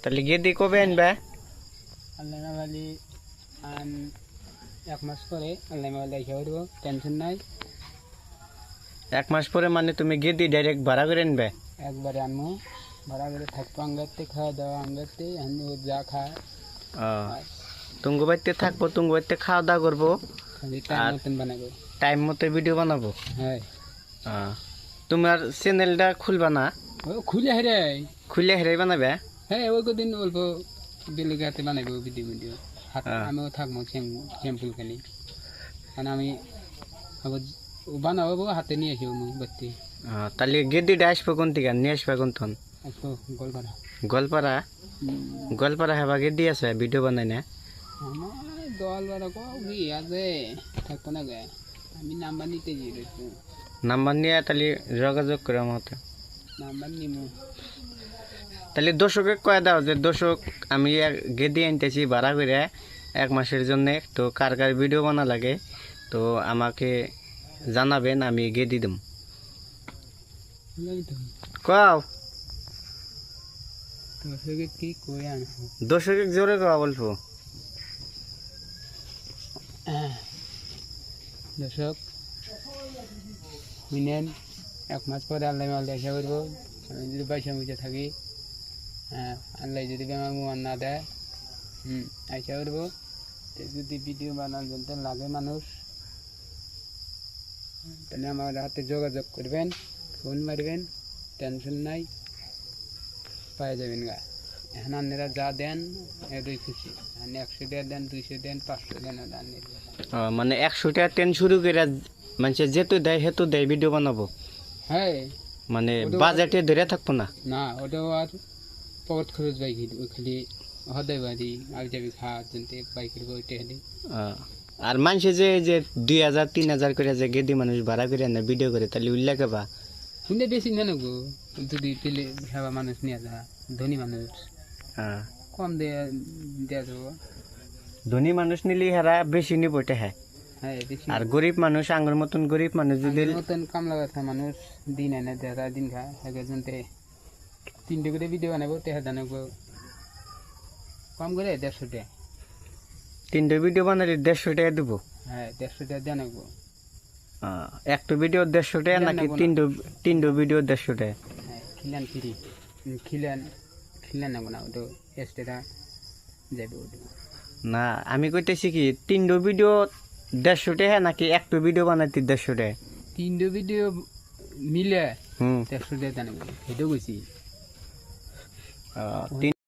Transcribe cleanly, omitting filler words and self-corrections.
তাহলে গেদি কবে আনবে? আল্লাহ মালি আন 1 মাস পরে আল্লাহ মালি এসে করবো, টেনশন নাই। 1 মাস পরে মানে তুমি গেদি ডাইরেক্ট ভাড়া করে আনবে? একবারে আনবো, ভাড়া করে থাকবো আঙ্গাতে, খাওয়া দাওয়া আঙ্গাতে, ও যা খায় তুঙ্গ বাড়িতে থাকবো, তুঙ্গ বাড়িতে খাওয়া দাওয়া করবো, খালি টাইম মতন বানাবো। টাইম মতো ভিডিও বানাবো। হ্যাঁ তোমার চ্যানেলটা খুলবা না? ও খুলে হেরে, খুলে হেরাই বানাবে? হ্যাঁ ওই কদিন অল্প বেলুগাতে বানাবো ভিডিও ভিডিও। আমিও থাকবো স্যাম্পল খালি, কারণ আমি আবার বানাবো হাতে নিয়ে আসবো বাড়তে। তাহলে গেদিটা আসবো কোন থেকে, নিয়ে আসবে কোন তখন? আসবো গোলপাড়া। গোলপাড়া? গোলপাড়া হেবা গেদি আছে ভিডিও বানাই না? আমার গোলপাড়া কি আছে, থাকবো না গে, আমি নাম্বার নিতে গিয়েছি। নাম্বার নিয়ে তাহলে যোগাযোগ করে আমার হাতে। নাম্বার নিমু। তাহলে দর্শকে কয়ে দাও যে দর্শক আমি গেদি আনতেছি ভাড়া করে 1 মাসের জন্যে, তো কার কার ভিডিও বানা লাগে তো আমাকে জানাবেন, আমি গেদি দেব। কও কি কই আন দর্শকে জোরে কওয়া বলবো। দর্শক মিনেন 1 মাস পরে আল্লাহ মাল দেখা করবো। আমি যদি পয়সা মুখে থাকি, আল্লাহ যদি বেমার মুমার না দেয়, আইসা করবো। যদি ভিডিও বানার জন্য লাগে মানুষ, তাহলে আমার হাতে যোগাযোগ করবেন, ফোন মারবেন, টেনশন নাই, পাই যাবেন গা। এখন আপনারা যা দেন এটাই খুশি। 100 টাকা দেন, 200 দেন, 500 দেন, মানে 100 টাকা টেন শুরু করে মানে যেহেতু দেয় হেতু দেয় ভিডিও বানাবো। হ্যাঁ মানে বাজেটে ধরে থাকবো না। না, ওটাও আর পকেট খরচ বাইক ওই খালি হদাই বাড়ি আর যাবি খাওয়ার জন্য বাইকের বইটা হলে। আর মানুষে যে 2000 3000 করে যে গেদি মানুষ ভাড়া করে না ভিডিও করে, তাহলে উল্লেখ বা শুনে বেশি না নেবো, যদি পেলে সেবা মানুষ নিয়ে যা, ধনী মানুষ কম দেওয়া যাবো। ধনী মানুষ নিলে হেরা বেশি নিব এটা। হ্যাঁ আর গরিব মানুষ, আঙ্গুর মতন গরিব মানুষ যদি মতন কামলা ব্যথা মানুষ দিন এনে দেখা দিন খায়, একজন 3টে করে ভিডিও বানাবো, টেহা জানাবো কম করে 150 টাকা। 3টে ভিডিও বানালে 150 টাকা দেবো। হ্যাঁ 150 টাকা জানাবো। একটা ভিডিও 150 টাকা নাকি 3টে ভিডিও 150 টাকা? হ্যাঁ খিলান ফ্রি, খিলান নেবো না, ওটা এক্সট্রা যাবে ওটা। না আমি কইতেছি কি 3টে ভিডিও 150 টাকা নাকি একটা ভিডিও বানাইতে 150 টাকা? 3টে ভিডিও মিলে 150 টাকা জানাবো, সেটাও কইছি।